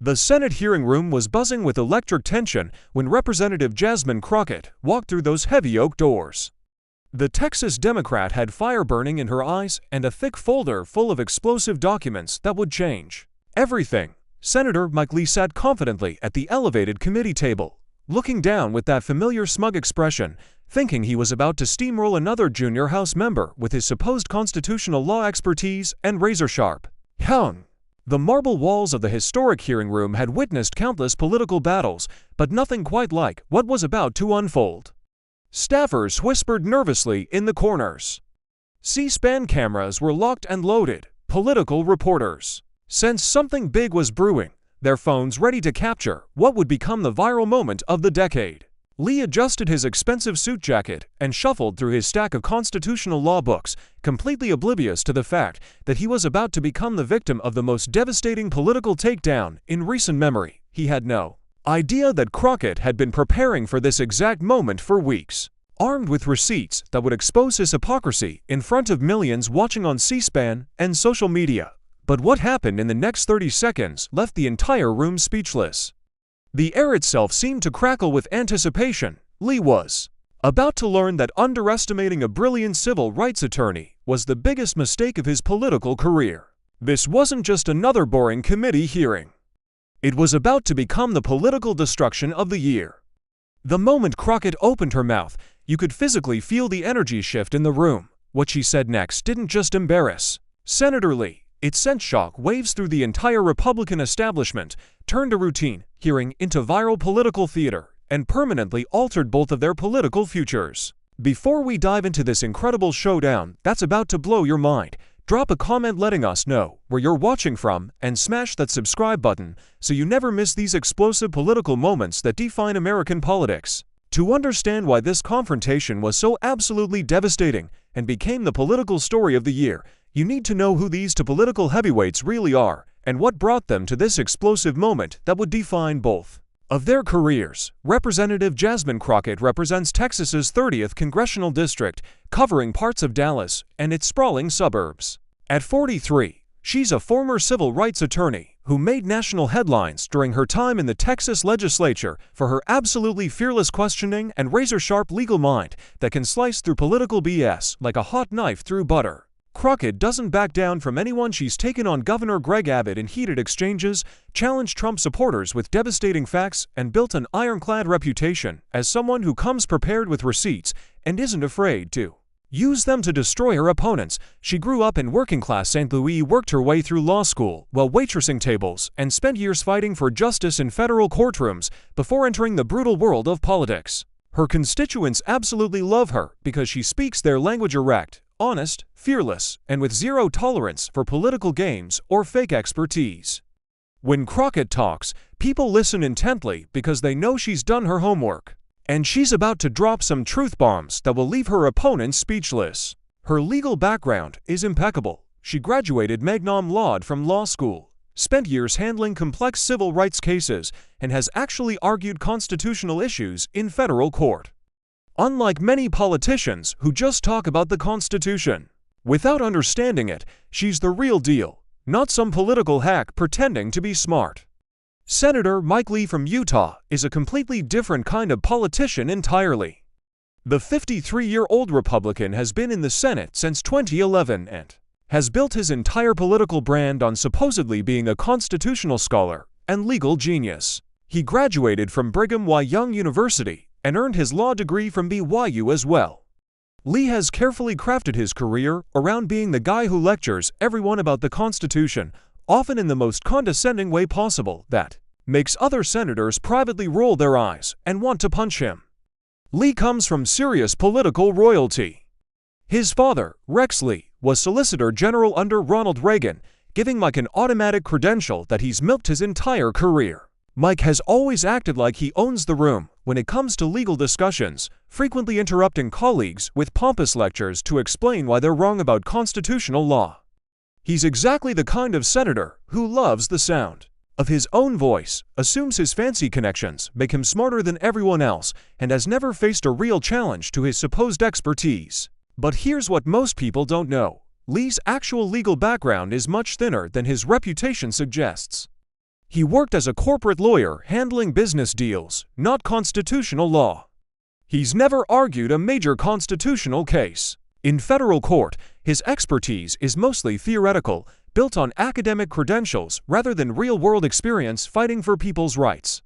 The Senate hearing room was buzzing with electric tension when Representative Jasmine Crockett walked through those heavy oak doors. The Texas Democrat had fire burning in her eyes and a thick folder full of explosive documents that would change everything. Senator Mike Lee sat confidently at the elevated committee table, looking down with that familiar smug expression, thinking he was about to steamroll another junior House member with his supposed constitutional law expertise and razor-sharp tongue. The marble walls of the historic hearing room had witnessed countless political battles, but nothing quite like what was about to unfold. Staffers whispered nervously in the corners. C-SPAN cameras were locked and loaded. Political reporters sensed something big was brewing, their phones ready to capture what would become the viral moment of the decade. Lee adjusted his expensive suit jacket and shuffled through his stack of constitutional law books, completely oblivious to the fact that he was about to become the victim of the most devastating political takedown in recent memory. He had no idea that Crockett had been preparing for this exact moment for weeks, armed with receipts that would expose his hypocrisy in front of millions watching on C-SPAN and social media. But what happened in the next 30 seconds left the entire room speechless. The air itself seemed to crackle with anticipation. Lee was about to learn that underestimating a brilliant civil rights attorney was the biggest mistake of his political career. This wasn't just another boring committee hearing. It was about to become the political destruction of the year. The moment Crockett opened her mouth, you could physically feel the energy shift in the room. What she said next didn't just embarrass Senator Lee. It sent shock waves through the entire Republican establishment, turned a routine hearing into viral political theater, and permanently altered both of their political futures. Before we dive into this incredible showdown that's about to blow your mind, drop a comment letting us know where you're watching from and smash that subscribe button so you never miss these explosive political moments that define American politics. To understand why this confrontation was so absolutely devastating and became the political story of the year, you need to know who these two political heavyweights really are and what brought them to this explosive moment that would define both of their careers. Representative Jasmine Crockett represents Texas's 30th congressional district, covering parts of Dallas and its sprawling suburbs. At 43, she's a former civil rights attorney who made national headlines during her time in the Texas legislature for her absolutely fearless questioning and razor-sharp legal mind that can slice through political BS like a hot knife through butter. Crockett doesn't back down from anyone. She's taken on Governor Greg Abbott in heated exchanges, challenged Trump supporters with devastating facts, and built an ironclad reputation as someone who comes prepared with receipts and isn't afraid to use them to destroy her opponents. She grew up in working-class St. Louis, worked her way through law school while waitressing tables, and spent years fighting for justice in federal courtrooms before entering the brutal world of politics. Her constituents absolutely love her because she speaks their language erect, honest, fearless, and with zero tolerance for political games or fake expertise. When Crockett talks, people listen intently because they know she's done her homework. And she's about to drop some truth bombs that will leave her opponents speechless. Her legal background is impeccable. She graduated magna cum laude from law school, spent years handling complex civil rights cases, and has actually argued constitutional issues in federal court. Unlike many politicians who just talk about the Constitution without understanding it, she's the real deal, not some political hack pretending to be smart. Senator Mike Lee from Utah is a completely different kind of politician entirely. The 53-year-old Republican has been in the Senate since 2011 and has built his entire political brand on supposedly being a constitutional scholar and legal genius. He graduated from Brigham Young University and earned his law degree from BYU as well. Lee has carefully crafted his career around being the guy who lectures everyone about the Constitution, often in the most condescending way possible, that makes other senators privately roll their eyes and want to punch him. Lee comes from serious political royalty. His father, Rex Lee, was Solicitor General under Ronald Reagan, giving Mike an automatic credential that he's milked his entire career. Mike has always acted like he owns the room when it comes to legal discussions, frequently interrupting colleagues with pompous lectures to explain why they're wrong about constitutional law. He's exactly the kind of senator who loves the sound of his own voice, assumes his fancy connections make him smarter than everyone else, and has never faced a real challenge to his supposed expertise. But here's what most people don't know. Lee's actual legal background is much thinner than his reputation suggests. He worked as a corporate lawyer handling business deals, not constitutional law. He's never argued a major constitutional case. In federal court, his expertise is mostly theoretical, built on academic credentials rather than real-world experience fighting for people's rights.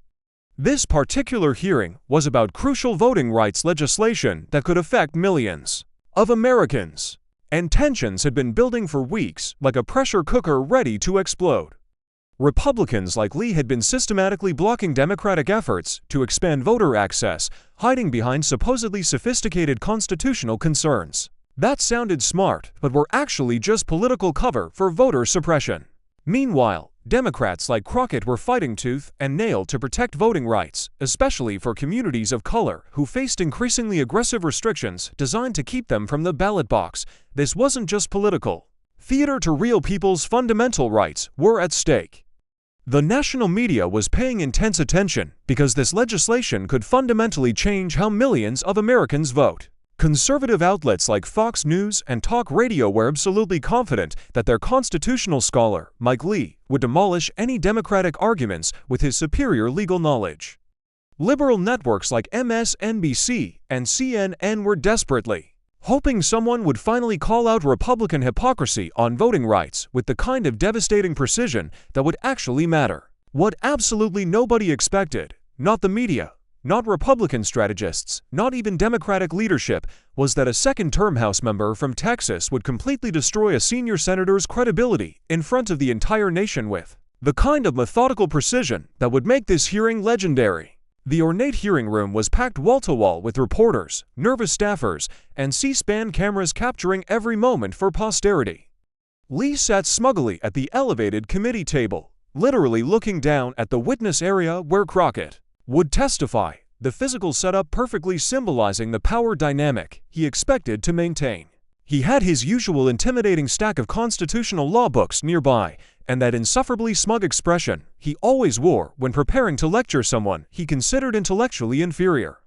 This particular hearing was about crucial voting rights legislation that could affect millions of Americans. And tensions had been building for weeks, like a pressure cooker ready to explode. Republicans like Lee had been systematically blocking Democratic efforts to expand voter access, hiding behind supposedly sophisticated constitutional concerns. That sounded smart, but were actually just political cover for voter suppression. Meanwhile, Democrats like Crockett were fighting tooth and nail to protect voting rights, especially for communities of color who faced increasingly aggressive restrictions designed to keep them from the ballot box. This wasn't just political. Theater to real people's fundamental rights were at stake. The national media was paying intense attention because this legislation could fundamentally change how millions of Americans vote. Conservative outlets like Fox News and talk radio were absolutely confident that their constitutional scholar, Mike Lee, would demolish any Democratic arguments with his superior legal knowledge. Liberal networks like MSNBC and CNN were desperately hoping someone would finally call out Republican hypocrisy on voting rights with the kind of devastating precision that would actually matter. What absolutely nobody expected, not the media, not Republican strategists, not even Democratic leadership, was that a second-term House member from Texas would completely destroy a senior senator's credibility in front of the entire nation with the kind of methodical precision that would make this hearing legendary. The ornate hearing room was packed wall-to-wall with reporters, nervous staffers, and C-SPAN cameras capturing every moment for posterity. Lee sat smugly at the elevated committee table, literally looking down at the witness area where Crockett would testify, the physical setup perfectly symbolizing the power dynamic he expected to maintain. He had his usual intimidating stack of constitutional law books nearby, and that insufferably smug expression he always wore when preparing to lecture someone he considered intellectually inferior.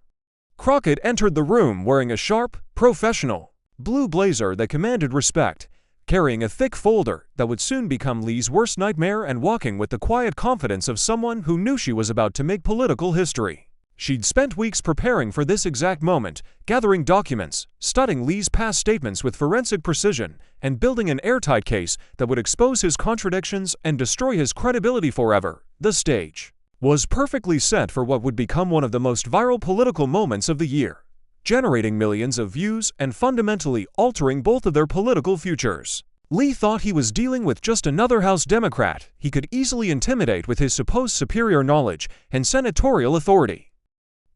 Crockett entered the room wearing a sharp, professional, blue blazer that commanded respect, carrying a thick folder that would soon become Lee's worst nightmare and walking with the quiet confidence of someone who knew she was about to make political history. She'd spent weeks preparing for this exact moment, gathering documents, studying Lee's past statements with forensic precision, and building an airtight case that would expose his contradictions and destroy his credibility forever. The stage was perfectly set for what would become one of the most viral political moments of the year, generating millions of views and fundamentally altering both of their political futures. Lee thought he was dealing with just another House Democrat he could easily intimidate with his supposed superior knowledge and senatorial authority.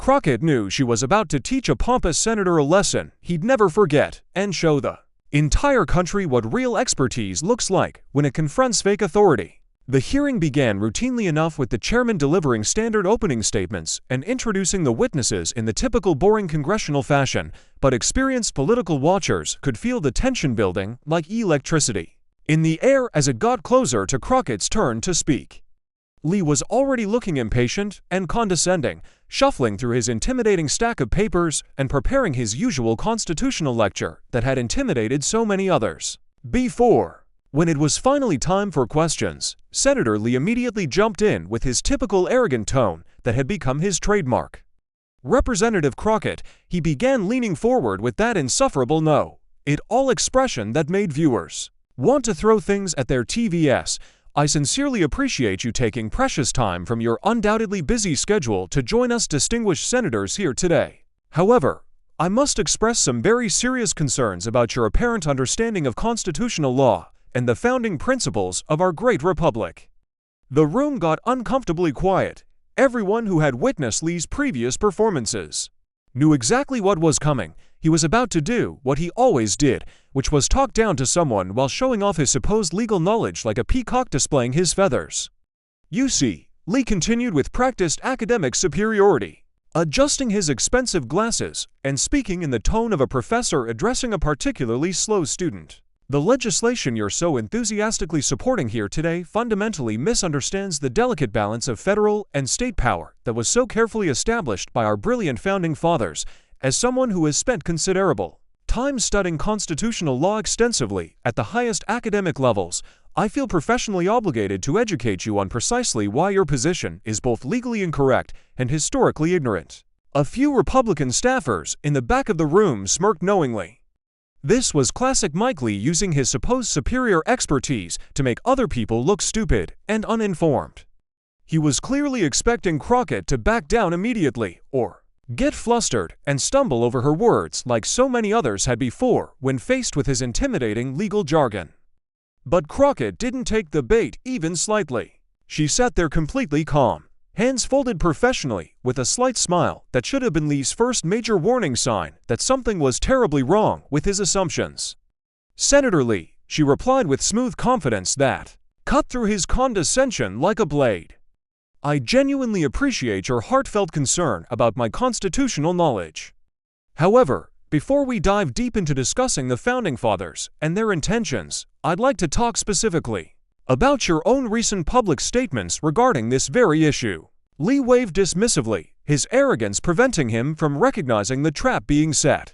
Crockett knew she was about to teach a pompous senator a lesson he'd never forget and show the entire country what real expertise looks like when it confronts fake authority. The hearing began routinely enough with the chairman delivering standard opening statements and introducing the witnesses in the typical boring congressional fashion, but experienced political watchers could feel the tension building like electricity in the air as it got closer to Crockett's turn to speak. Lee was already looking impatient and condescending, shuffling through his intimidating stack of papers and preparing his usual constitutional lecture that had intimidated so many others before. When it was finally time for questions, Senator Lee immediately jumped in with his typical arrogant tone that had become his trademark. Representative Crockett, he began leaning forward with that insufferable know-it-all expression that made viewers want to throw things at their TVs. I sincerely appreciate you taking precious time from your undoubtedly busy schedule to join us distinguished senators here today. However, I must express some very serious concerns about your apparent understanding of constitutional law and the founding principles of our great republic. The room got uncomfortably quiet. Everyone who had witnessed Lee's previous performances knew exactly what was coming. He was about to do what he always did, which was talk down to someone while showing off his supposed legal knowledge like a peacock displaying his feathers. You see, Lee continued with practiced academic superiority, adjusting his expensive glasses and speaking in the tone of a professor addressing a particularly slow student. The legislation you're so enthusiastically supporting here today fundamentally misunderstands the delicate balance of federal and state power that was so carefully established by our brilliant founding fathers. As someone who has spent considerable time studying constitutional law extensively at the highest academic levels, I feel professionally obligated to educate you on precisely why your position is both legally incorrect and historically ignorant." A few Republican staffers in the back of the room smirked knowingly. This was classic Mike Lee using his supposed superior expertise to make other people look stupid and uninformed. He was clearly expecting Crockett to back down immediately or get flustered and stumble over her words like so many others had before when faced with his intimidating legal jargon. But Crockett didn't take the bait even slightly. She sat there completely calm, hands folded professionally, with a slight smile that should have been Lee's first major warning sign that something was terribly wrong with his assumptions. "Senator Lee," she replied with smooth confidence that cut through his condescension like a blade, "I genuinely appreciate your heartfelt concern about my constitutional knowledge. However, before we dive deep into discussing the Founding Fathers and their intentions, I'd like to talk specifically about your own recent public statements regarding this very issue." Lee waved dismissively, his arrogance preventing him from recognizing the trap being set.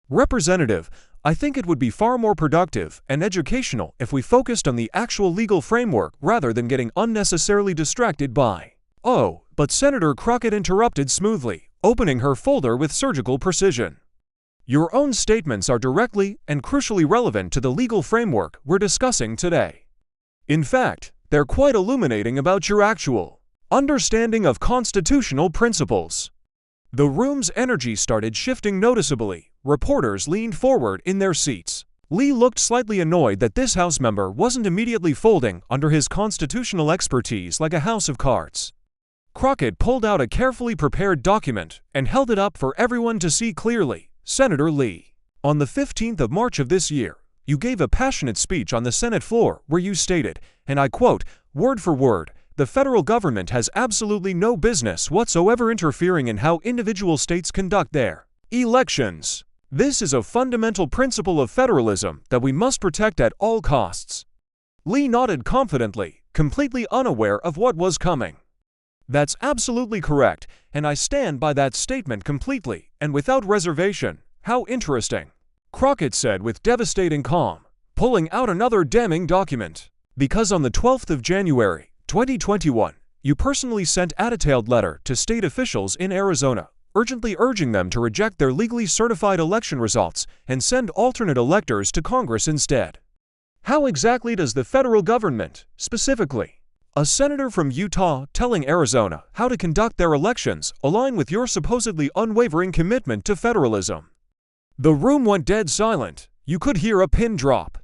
"Representative, I think it would be far more productive and educational if we focused on the actual legal framework rather than getting unnecessarily distracted by—" "Oh," but Senator Crockett interrupted smoothly, opening her folder with surgical precision. "Your own statements are directly and crucially relevant to the legal framework we're discussing today. In fact, they're quite illuminating about your actual understanding of constitutional principles." The room's energy started shifting noticeably. Reporters leaned forward in their seats. Lee looked slightly annoyed that this House member wasn't immediately folding under his constitutional expertise like a house of cards. Crockett pulled out a carefully prepared document and held it up for everyone to see clearly. "Senator Lee, on the 15th of March of this year, you gave a passionate speech on the Senate floor where you stated, and I quote, word for word, 'The federal government has absolutely no business whatsoever interfering in how individual states conduct their elections. This is a fundamental principle of federalism that we must protect at all costs.'" Lee nodded confidently, completely unaware of what was coming. "That's absolutely correct, and I stand by that statement completely and without reservation. How interesting," Crockett said with devastating calm, pulling out another damning document. "Because on the 12th of January, 2021, you personally sent a detailed letter to state officials in Arizona, urgently urging them to reject their legally certified election results and send alternate electors to Congress instead. How exactly does the federal government, specifically a senator from Utah, telling Arizona how to conduct their elections align with your supposedly unwavering commitment to federalism?" The room went dead silent. You could hear a pin drop.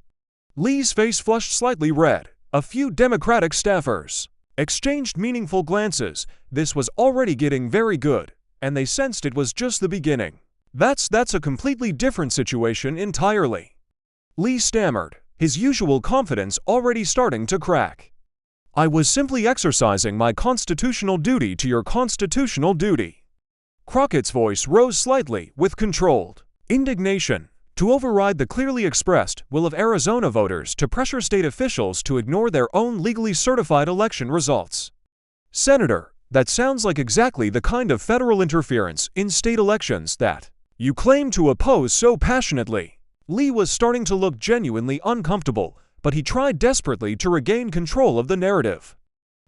Lee's face flushed slightly red. A few Democratic staffers exchanged meaningful glances. This was already getting very good, and they sensed it was just the beginning. That's a completely different situation entirely," Lee stammered, his usual confidence already starting to crack. "I was simply exercising my constitutional duty to your constitutional duty." Crockett's voice rose slightly with controlled indignation. "To override the clearly expressed will of Arizona voters to pressure state officials to ignore their own legally certified election results. Senator, that sounds like exactly the kind of federal interference in state elections that you claim to oppose so passionately." Lee was starting to look genuinely uncomfortable, but he tried desperately to regain control of the narrative.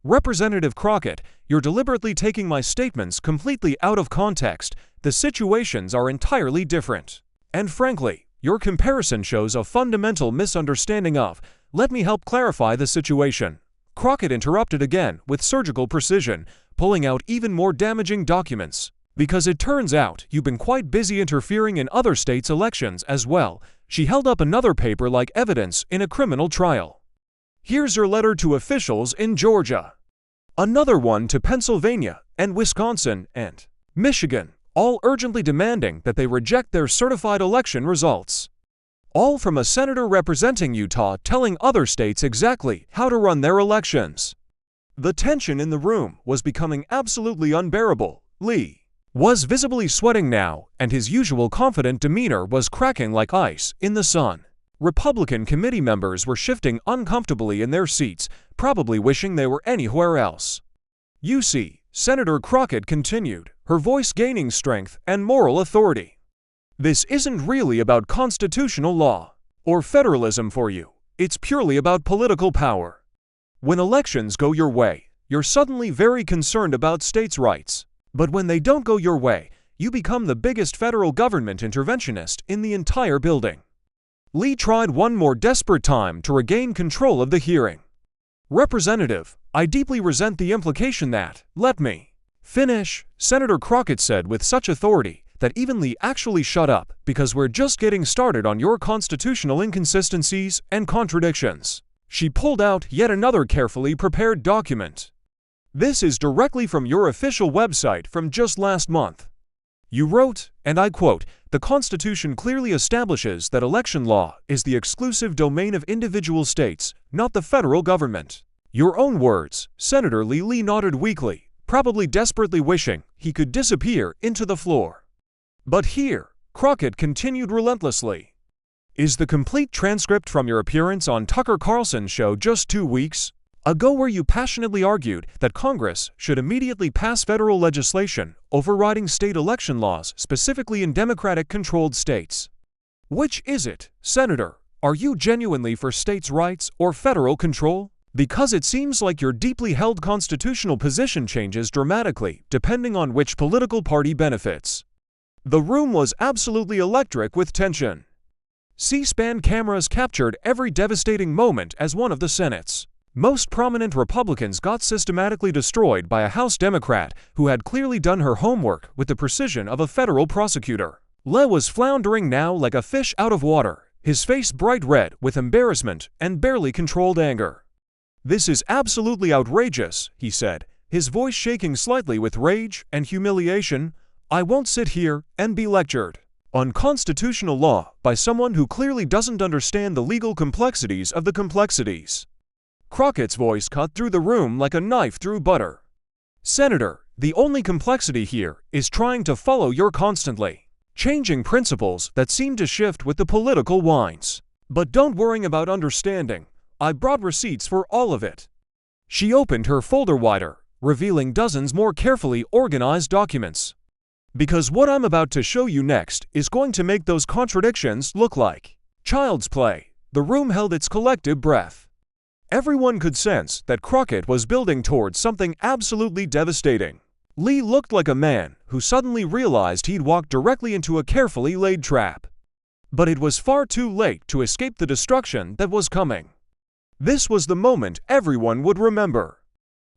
"Representative Crockett, you're deliberately taking my statements completely out of context. The situations are entirely different. And frankly, your comparison shows a fundamental misunderstanding of—" "Let me help clarify the situation," Crockett interrupted again with surgical precision, pulling out even more damaging documents. "Because it turns out you've been quite busy interfering in other states' elections as well." She held up another paper like evidence in a criminal trial. "Here's your letter to officials in Georgia. Another one to Pennsylvania and Wisconsin and Michigan, all urgently demanding that they reject their certified election results. All from a senator representing Utah telling other states exactly how to run their elections." The tension in the room was becoming absolutely unbearable. Lee was visibly sweating now, and his usual confident demeanor was cracking like ice in the sun. Republican committee members were shifting uncomfortably in their seats, probably wishing they were anywhere else. "You see," Senator Crockett continued, her voice gaining strength and moral authority, "this isn't really about constitutional law or federalism for you. it's purely about political power. When elections go your way, you're suddenly very concerned about states' rights. But when they don't go your way, you become the biggest federal government interventionist in the entire building. Lee tried one more desperate time to regain control of the hearing. Representative, I deeply resent the implication that, let me finish, Senator Crockett said with such authority that even Lee actually shut up because we're just getting started on your constitutional inconsistencies and contradictions. She pulled out yet another carefully prepared document. This is directly from your official website from just last month. You wrote, and I quote, "The Constitution clearly establishes that election law is the exclusive domain of individual states, not the federal government." Your own words. Senator Lee nodded weakly, probably desperately wishing he could disappear into the floor. But here, Crockett continued relentlessly. Is the complete transcript from your appearance on Tucker Carlson's show just 2 weeks ago where you passionately argued that Congress should immediately pass federal legislation overriding state election laws, specifically in Democratic-controlled states. Which is it, Senator? Are you genuinely for states' rights or federal control? Because it seems like your deeply held constitutional position changes dramatically depending on which political party benefits. The room was absolutely electric with tension. C-SPAN cameras captured every devastating moment as one of the Senate's most prominent Republicans got systematically destroyed by a House Democrat who had clearly done her homework with the precision of a federal prosecutor. Lee was floundering now like a fish out of water, his face bright red with embarrassment and barely controlled anger. "This is absolutely outrageous," he said, his voice shaking slightly with rage and humiliation. "I won't sit here and be lectured on constitutional law by someone who clearly doesn't understand the legal complexities of the complexities." Crockett's voice cut through the room like a knife through butter. "Senator, the only complexity here is trying to follow your constantly changing principles that seem to shift with the political winds. But don't worry about understanding. I brought receipts for all of it." She opened her folder wider, revealing dozens more carefully organized documents. "Because what I'm about to show you next is going to make those contradictions look like child's play." The room held its collective breath. Everyone could sense that Crockett was building towards something absolutely devastating. Lee looked like a man who suddenly realized he'd walked directly into a carefully laid trap. But it was far too late to escape the destruction that was coming. This was the moment everyone would remember.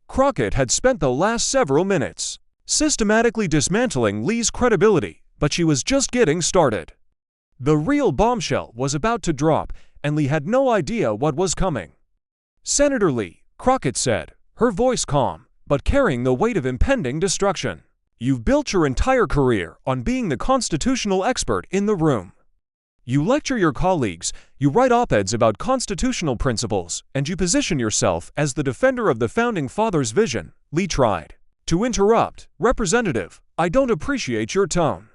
Crockett had spent the last several minutes systematically dismantling Lee's credibility, but she was just getting started. The real bombshell was about to drop, and Lee had no idea what was coming. "Senator Lee," Crockett said, her voice calm, but carrying the weight of impending destruction, "you've built your entire career on being the constitutional expert in the room. You lecture your colleagues, you write op-eds about constitutional principles, and you position yourself as the defender of the Founding Fathers' vision." Lee tried to interrupt. "Representative, I don't appreciate your tone."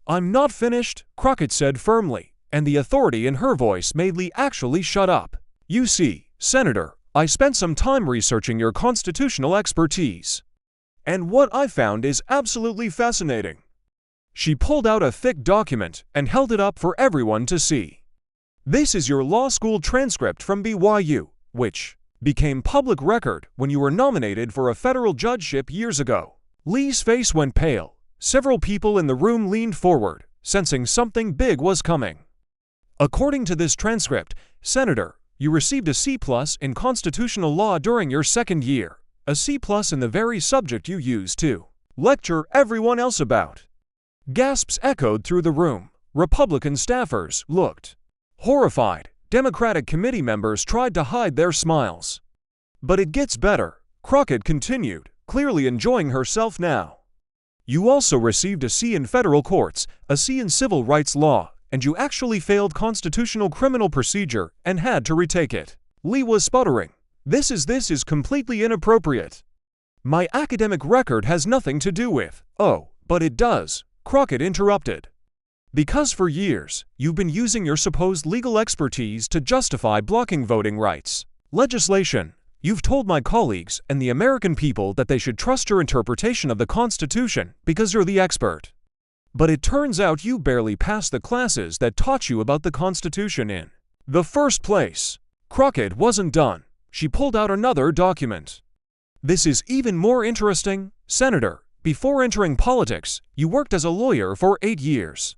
"I'm not finished," Crockett said firmly, and the authority in her voice made Lee actually shut up. "You see, Senator, I spent some time researching your constitutional expertise. And what I found is absolutely fascinating." She pulled out a thick document and held it up for everyone to see. "This is your law school transcript from BYU, which became public record when you were nominated for a federal judgeship years ago." Lee's face went pale. Several people in the room leaned forward, sensing something big was coming. "According to this transcript, Senator, you received a C+ in constitutional law during your second year, a C+ in the very subject you used to lecture everyone else about." Gasps echoed through the room. Republican staffers looked horrified. Democratic committee members tried to hide their smiles. "But it gets better," Crockett continued, clearly enjoying herself now. "You also received a C in federal courts, a C in civil rights law, and you actually failed constitutional criminal procedure and had to retake it." Lee was sputtering. This is completely inappropriate. "My academic record has nothing to do with." "Oh, but it does," Crockett interrupted. "Because for years, you've been using your supposed legal expertise to justify blocking voting rights legislation. You've told my colleagues and the American people that they should trust your interpretation of the Constitution because you're the expert. But it turns out you barely passed the classes that taught you about the Constitution in the first place." Crockett wasn't done. She pulled out another document. This is even more interesting. Senator, before entering politics, you worked as a lawyer for 8 years.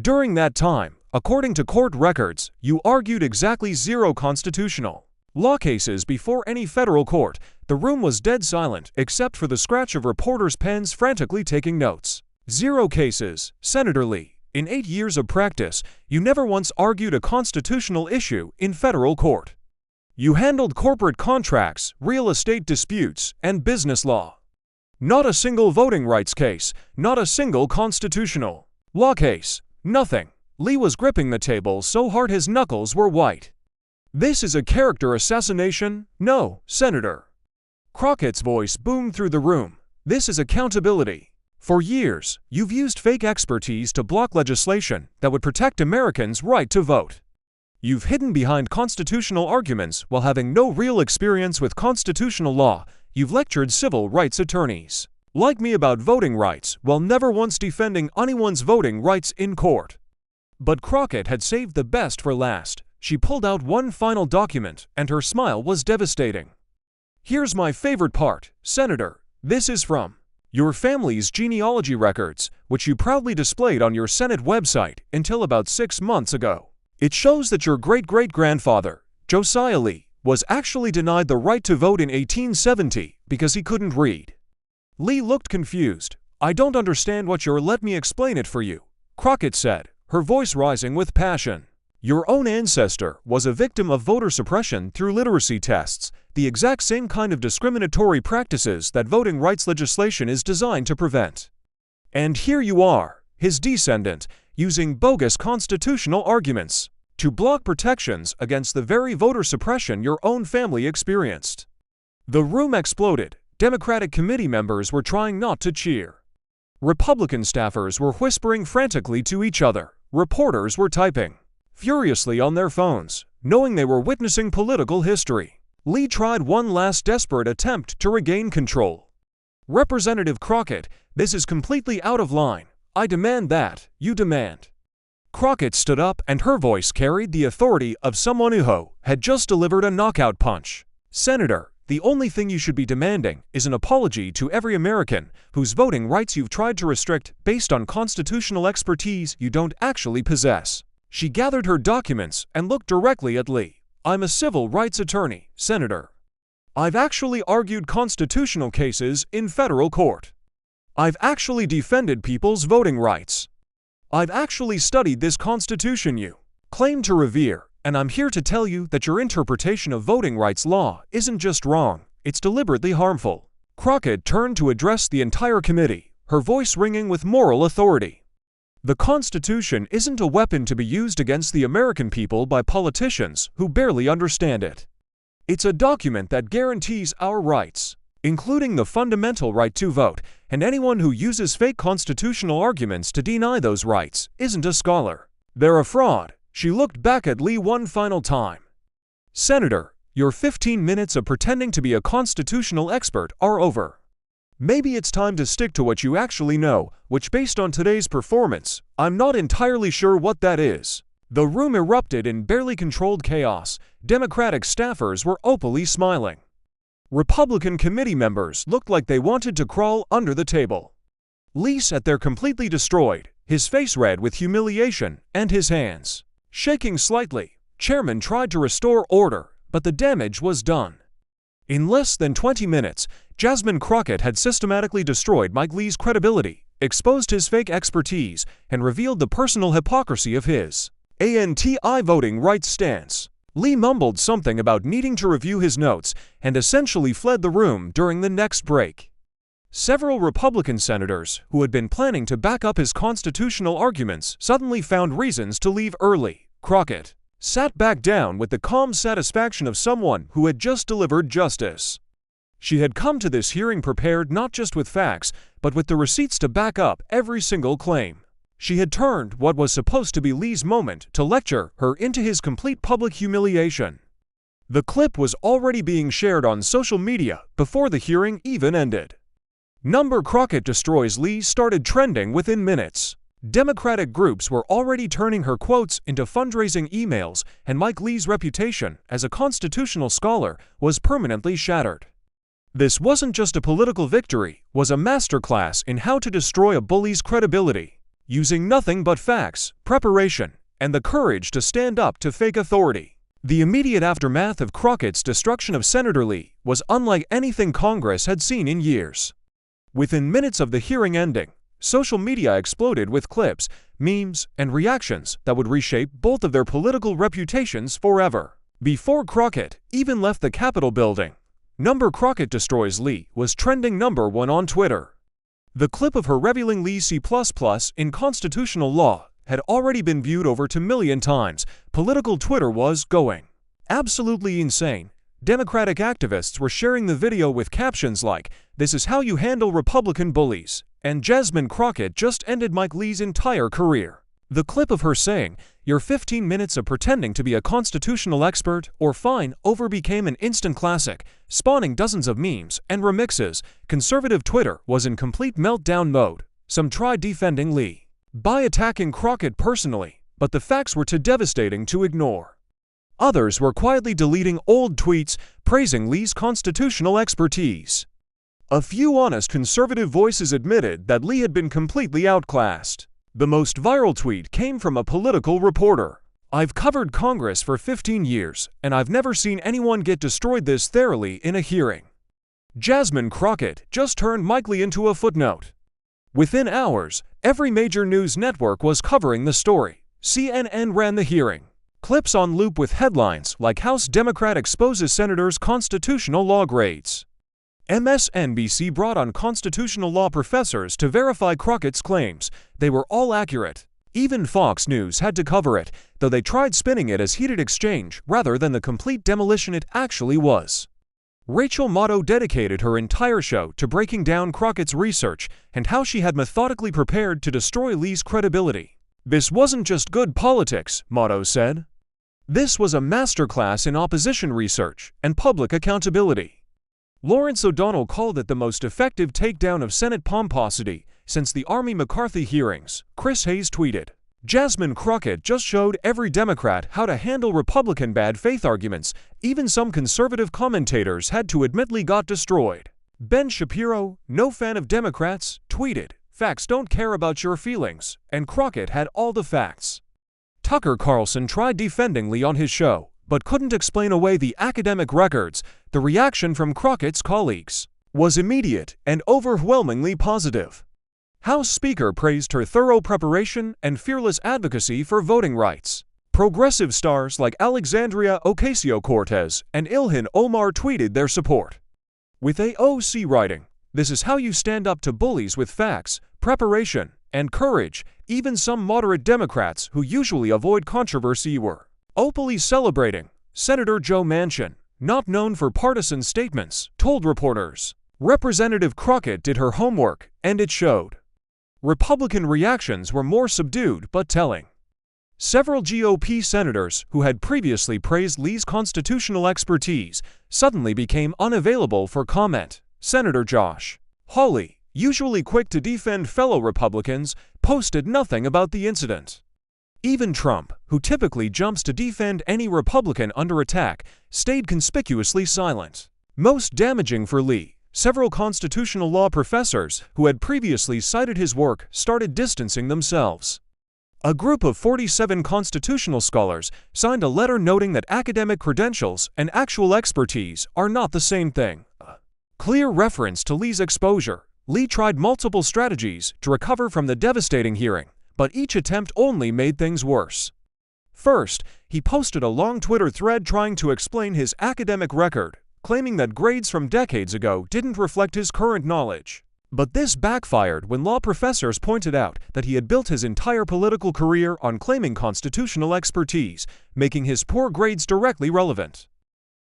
During that time, according to court records, you argued exactly 0 constitutional law cases before any federal court. The room was dead silent except for the scratch of reporters' pens frantically taking notes. 0 cases, Senator Lee. In 8 years of practice, you never once argued a constitutional issue in federal court. You handled corporate contracts, real estate disputes, and business law. Not a single voting rights case, not a single constitutional law case, nothing. Lee was gripping the table so hard his knuckles were white. This is a character assassination? No, Senator. Crockett's voice boomed through the room. This is accountability. For years, you've used fake expertise to block legislation that would protect Americans' right to vote. You've hidden behind constitutional arguments while having no real experience with constitutional law. You've lectured civil rights attorneys like me about voting rights while never once defending anyone's voting rights in court. But Crockett had saved the best for last. She pulled out one final document, and her smile was devastating. Here's my favorite part, Senator. This is from your family's genealogy records, which you proudly displayed on your Senate website until about 6 months ago. It shows that your great-great-grandfather, Josiah Lee, was actually denied the right to vote in 1870 because he couldn't read. Lee looked confused. I don't understand what you're. Let me explain it for you, Crockett said, her voice rising with passion. Your own ancestor was a victim of voter suppression through literacy tests, the exact same kind of discriminatory practices that voting rights legislation is designed to prevent. And here you are, his descendant, using bogus constitutional arguments to block protections against the very voter suppression your own family experienced. The room exploded. Democratic committee members were trying not to cheer. Republican staffers were whispering frantically to each other. Reporters were typing furiously on their phones, knowing they were witnessing political history. Lee tried one last desperate attempt to regain control. Representative Crockett, this is completely out of line. I demand that you demand. Crockett stood up, and her voice carried the authority of someone who had just delivered a knockout punch. Senator, the only thing you should be demanding is an apology to every American whose voting rights you've tried to restrict based on constitutional expertise you don't actually possess. She gathered her documents and looked directly at Lee. I'm a civil rights attorney, Senator. I've actually argued constitutional cases in federal court. I've actually defended people's voting rights. I've actually studied this Constitution you claim to revere, and I'm here to tell you that your interpretation of voting rights law isn't just wrong, it's deliberately harmful. Crockett turned to address the entire committee, her voice ringing with moral authority. The Constitution isn't a weapon to be used against the American people by politicians who barely understand it. It's a document that guarantees our rights, including the fundamental right to vote, and anyone who uses fake constitutional arguments to deny those rights isn't a scholar. They're a fraud. She looked back at Lee one final time. Senator, your 15 minutes of pretending to be a constitutional expert are over. Maybe it's time to stick to what you actually know, which based on today's performance, I'm not entirely sure what that is. The room erupted in barely controlled chaos. Democratic staffers were openly smiling. Republican committee members looked like they wanted to crawl under the table. Lee sat there completely destroyed, his face red with humiliation, and his hands shaking slightly. Chairman tried to restore order, but the damage was done. In less than 20 minutes, Jasmine Crockett had systematically destroyed Mike Lee's credibility, exposed his fake expertise, and revealed the personal hypocrisy of his anti-voting rights stance. Lee mumbled something about needing to review his notes and essentially fled the room during the next break. Several Republican senators who had been planning to back up his constitutional arguments suddenly found reasons to leave early. Crockett sat back down with the calm satisfaction of someone who had just delivered justice. She had come to this hearing prepared not just with facts, but with the receipts to back up every single claim. She had turned what was supposed to be Lee's moment to lecture her into his complete public humiliation. The clip was already being shared on social media before the hearing even ended. Crockett destroys Lee started trending within minutes. Democratic groups were already turning her quotes into fundraising emails, and Mike Lee's reputation as a constitutional scholar was permanently shattered. This wasn't just a political victory, it was a masterclass in how to destroy a bully's credibility, using nothing but facts, preparation, and the courage to stand up to fake authority. The immediate aftermath of Crockett's destruction of Senator Lee was unlike anything Congress had seen in years. Within minutes of the hearing ending, social media exploded with clips, memes, and reactions that would reshape both of their political reputations forever. Before Crockett even left the Capitol building, Crockett destroys Lee was trending #1 on Twitter. The clip of her revealing Lee's C++ in constitutional law had already been viewed over 2 million times. Political Twitter was going absolutely insane. Democratic activists were sharing the video with captions like, "This is how you handle Republican bullies," and "Jasmine Crockett just ended Mike Lee's entire career." The clip of her saying, "Your 15 minutes of pretending to be a constitutional expert or fine over" became an instant classic, spawning dozens of memes and remixes. Conservative Twitter was in complete meltdown mode. Some tried defending Lee by attacking Crockett personally, but the facts were too devastating to ignore. Others were quietly deleting old tweets praising Lee's constitutional expertise. A few honest conservative voices admitted that Lee had been completely outclassed. The most viral tweet came from a political reporter. "I've covered Congress for 15 years, and I've never seen anyone get destroyed this thoroughly in a hearing. Jasmine Crockett just turned Mike Lee into a footnote." Within hours, every major news network was covering the story. CNN ran the hearing. Clips on loop with headlines like "House Democrat exposes Senator's constitutional law grades." MSNBC brought on constitutional law professors to verify Crockett's claims. They were all accurate. Even Fox News had to cover it, though they tried spinning it as heated exchange rather than the complete demolition it actually was. Rachel Maddow dedicated her entire show to breaking down Crockett's research and how she had methodically prepared to destroy Lee's credibility. "This wasn't just good politics," Maddow said. "This was a masterclass in opposition research and public accountability." Lawrence O'Donnell called it the most effective takedown of Senate pomposity since the Army McCarthy hearings. Chris Hayes tweeted, "Jasmine Crockett just showed every Democrat how to handle Republican bad faith arguments. Even some conservative commentators had to admit Lee got destroyed." Ben Shapiro, no fan of Democrats, tweeted, "Facts don't care about your feelings," and Crockett had all the facts. Tucker Carlson tried defending Lee on his show, but couldn't explain away the academic records. The reaction from Crockett's colleagues was immediate and overwhelmingly positive. House Speaker praised her thorough preparation and fearless advocacy for voting rights. Progressive stars like Alexandria Ocasio-Cortez and Ilhan Omar tweeted their support. With AOC writing, "This is how you stand up to bullies with facts, preparation, and courage." Even some moderate Democrats who usually avoid controversy were openly celebrating. Senator Joe Manchin, not known for partisan statements, told reporters, "Representative Crockett did her homework, and it showed." Republican reactions were more subdued but telling. Several GOP senators who had previously praised Lee's constitutional expertise suddenly became unavailable for comment. Senator Josh Hawley, usually quick to defend fellow Republicans, posted nothing about the incident. Even Trump, who typically jumps to defend any Republican under attack, stayed conspicuously silent. Most damaging for Lee, several constitutional law professors who had previously cited his work started distancing themselves. A group of 47 constitutional scholars signed a letter noting that academic credentials and actual expertise are not the same thing. Clear reference to Lee's exposure. Lee tried multiple strategies to recover from the devastating hearing, but each attempt only made things worse. First, he posted a long Twitter thread trying to explain his academic record, claiming that grades from decades ago didn't reflect his current knowledge. But this backfired when law professors pointed out that he had built his entire political career on claiming constitutional expertise, making his poor grades directly relevant.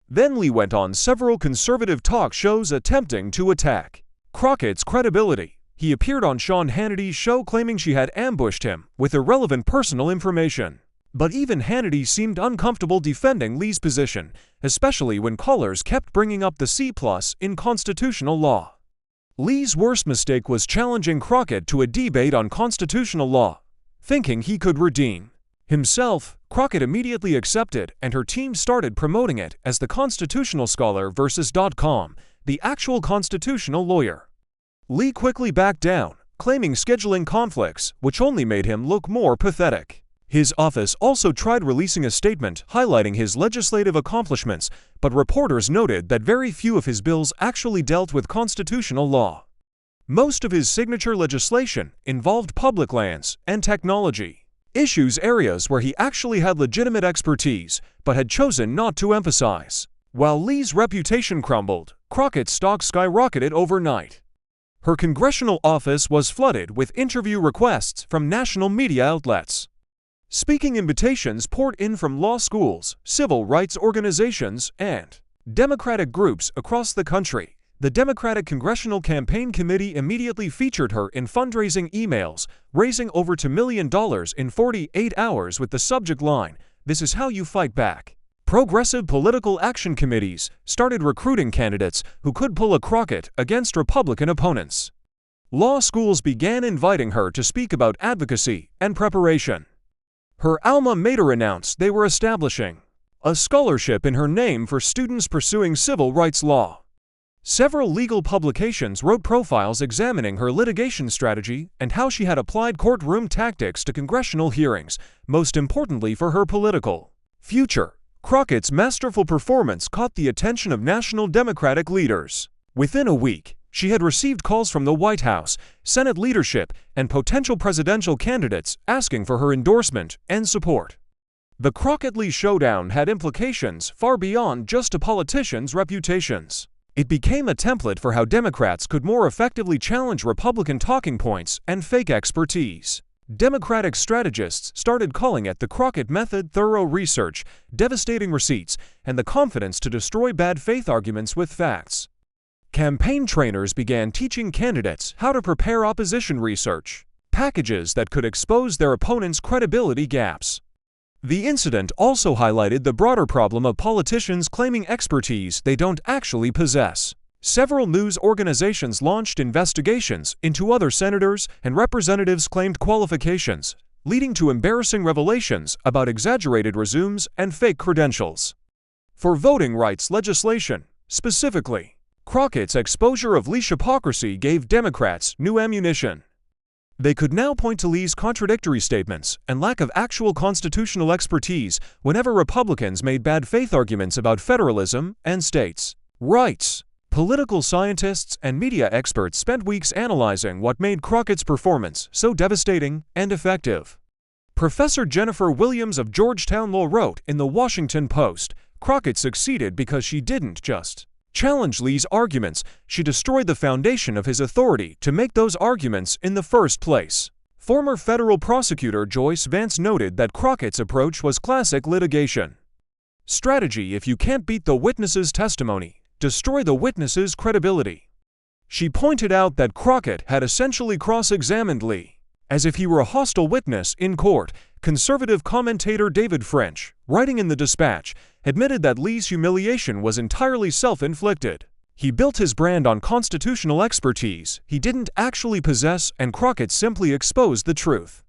Then Lee went on several conservative talk shows attempting to attack Crockett's credibility. He appeared on Sean Hannity's show claiming she had ambushed him with irrelevant personal information. But even Hannity seemed uncomfortable defending Lee's position, especially when callers kept bringing up the C+ in constitutional law. Lee's worst mistake was challenging Crockett to a debate on constitutional law. thinking he could redeem himself. Crockett immediately accepted, and her team started promoting it as the constitutional scholar versus.com, the actual constitutional lawyer. Lee quickly backed down, claiming scheduling conflicts, which only made him look more pathetic. His office also tried releasing a statement highlighting his legislative accomplishments, but reporters noted that very few of his bills actually dealt with constitutional law. Most of his signature legislation involved public lands and technology, areas where he actually had legitimate expertise, but had chosen not to emphasize. While Lee's reputation crumbled, Crockett's stock skyrocketed overnight. Her congressional office was flooded with interview requests from national media outlets. Speaking invitations poured in from law schools, civil rights organizations, and Democratic groups across the country. The Democratic Congressional Campaign Committee immediately featured her in fundraising emails, raising over $2 million in 48 hours with the subject line, "This is how you fight back." Progressive political action committees started recruiting candidates who could pull a Crockett against Republican opponents. Law schools began inviting her to speak about advocacy and preparation. Her alma mater announced they were establishing a scholarship in her name for students pursuing civil rights law. Several legal publications wrote profiles examining her litigation strategy and how she had applied courtroom tactics to congressional hearings, most importantly for her political future. Crockett's masterful performance caught the attention of national Democratic leaders. Within a week, she had received calls from the White House, Senate leadership, and potential presidential candidates asking for her endorsement and support. The Crockett-Lee showdown had implications far beyond just a politician's reputations. It became a template for how Democrats could more effectively challenge Republican talking points and fake expertise. Democratic strategists started calling it the Crockett method: thorough research, devastating receipts, and the confidence to destroy bad faith arguments with facts. Campaign trainers began teaching candidates how to prepare opposition research packages that could expose their opponents' credibility gaps. The incident also highlighted the broader problem of politicians claiming expertise they don't actually possess. Several news organizations launched investigations into other senators and representatives' claimed qualifications, leading to embarrassing revelations about exaggerated resumes and fake credentials. For voting rights legislation, specifically, Crockett's exposure of Lee's hypocrisy gave Democrats new ammunition. They could now point to Lee's contradictory statements and lack of actual constitutional expertise whenever Republicans made bad faith arguments about federalism and states' rights. Political scientists and media experts spent weeks analyzing what made Crockett's performance so devastating and effective. Professor Jennifer Williams of Georgetown Law wrote in the Washington Post, "Crockett succeeded because she didn't just challenge Lee's arguments, she destroyed the foundation of his authority to make those arguments in the first place." Former federal prosecutor Joyce Vance noted that Crockett's approach was classic litigation strategy: if you can't beat the witness's testimony, destroy the witness's credibility. She pointed out that Crockett had essentially cross-examined Lee as if he were a hostile witness in court. Conservative commentator David French, writing in the Dispatch, admitted that Lee's humiliation was entirely self-inflicted. He built his brand on constitutional expertise he didn't actually possess, and Crockett simply exposed the truth.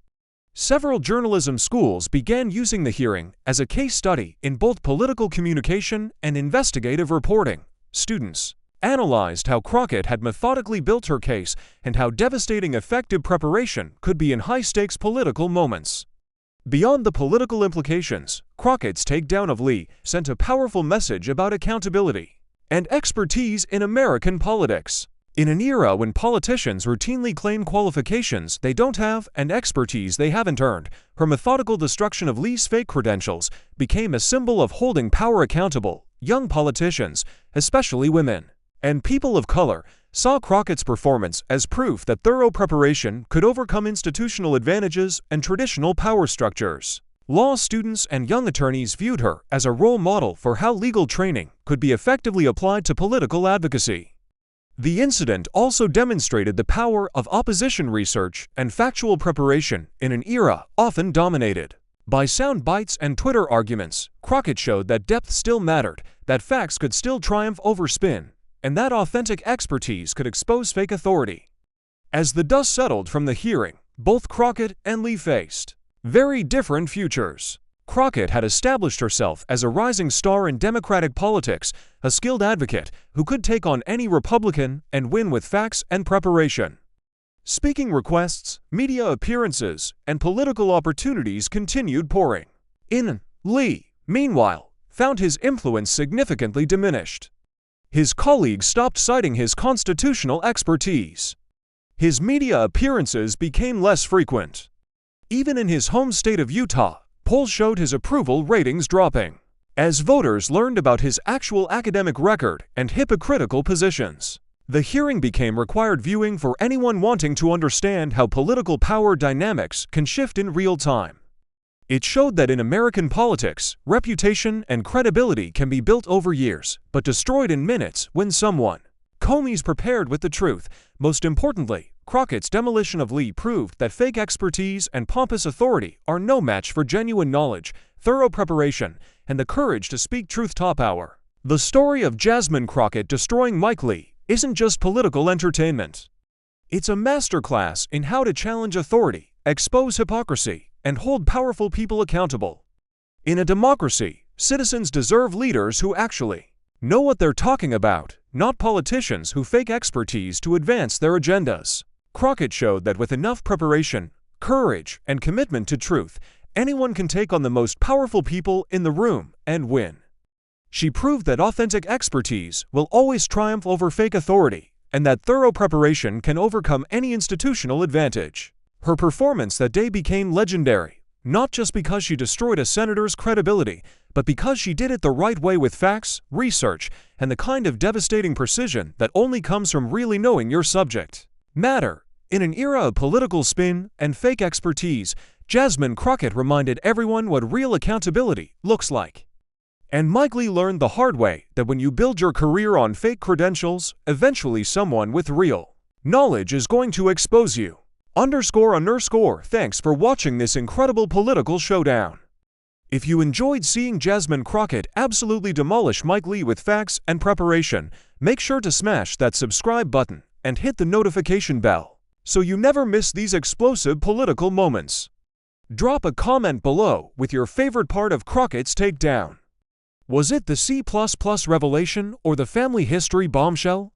Several journalism schools began using the hearing as a case study in both political communication and investigative reporting. Students analyzed how Crockett had methodically built her case and how devastating effective preparation could be in high-stakes political moments. Beyond the political implications, Crockett's takedown of Lee sent a powerful message about accountability and expertise in American politics. In an era when politicians routinely claim qualifications they don't have and expertise they haven't earned, her methodical destruction of Lee's fake credentials became a symbol of holding power accountable. Young politicians, especially women and people of color, saw Crockett's performance as proof that thorough preparation could overcome institutional advantages and traditional power structures. Law students and young attorneys viewed her as a role model for how legal training could be effectively applied to political advocacy. The incident also demonstrated the power of opposition research and factual preparation in an era often dominated by sound bites and Twitter arguments. Crockett showed that depth still mattered, that facts could still triumph over spin, and that authentic expertise could expose fake authority. As the dust settled from the hearing, both Crockett and Lee faced very different futures. Crockett had established herself as a rising star in Democratic politics, a skilled advocate who could take on any Republican and win with facts and preparation. Speaking requests, media appearances, and political opportunities continued pouring in. Lee, meanwhile, found his influence significantly diminished. His colleagues stopped citing his constitutional expertise. His media appearances became less frequent. Even in his home state of Utah, polls showed his approval ratings dropping, as voters learned about his actual academic record and hypocritical positions. The hearing became required viewing for anyone wanting to understand how political power dynamics can shift in real time. It showed that in American politics, reputation and credibility can be built over years, but destroyed in minutes when someone Comey's prepared with the truth. Most importantly, Crockett's demolition of Lee proved that fake expertise and pompous authority are no match for genuine knowledge, thorough preparation, and the courage to speak truth top hour. The story of Jasmine Crockett destroying Mike Lee isn't just political entertainment. It's a masterclass in how to challenge authority, expose hypocrisy, and hold powerful people accountable. In a democracy, citizens deserve leaders who actually know what they're talking about, not politicians who fake expertise to advance their agendas. Crockett showed that with enough preparation, courage, and commitment to truth, anyone can take on the most powerful people in the room and win. She proved that authentic expertise will always triumph over fake authority, and that thorough preparation can overcome any institutional advantage. Her performance that day became legendary, not just because she destroyed a senator's credibility, but because she did it the right way with facts, research, and the kind of devastating precision that only comes from really knowing your subject matter. In an era of political spin and fake expertise, Jasmine Crockett reminded everyone what real accountability looks like. And Mike Lee learned the hard way that when you build your career on fake credentials, eventually someone with real knowledge is going to expose you. Thanks for watching this incredible political showdown. If you enjoyed seeing Jasmine Crockett absolutely demolish Mike Lee with facts and preparation, make sure to smash that subscribe button and hit the notification bell so you never miss these explosive political moments. Drop a comment below with your favorite part of Crockett's takedown. Was it the C++ revelation or the family history bombshell?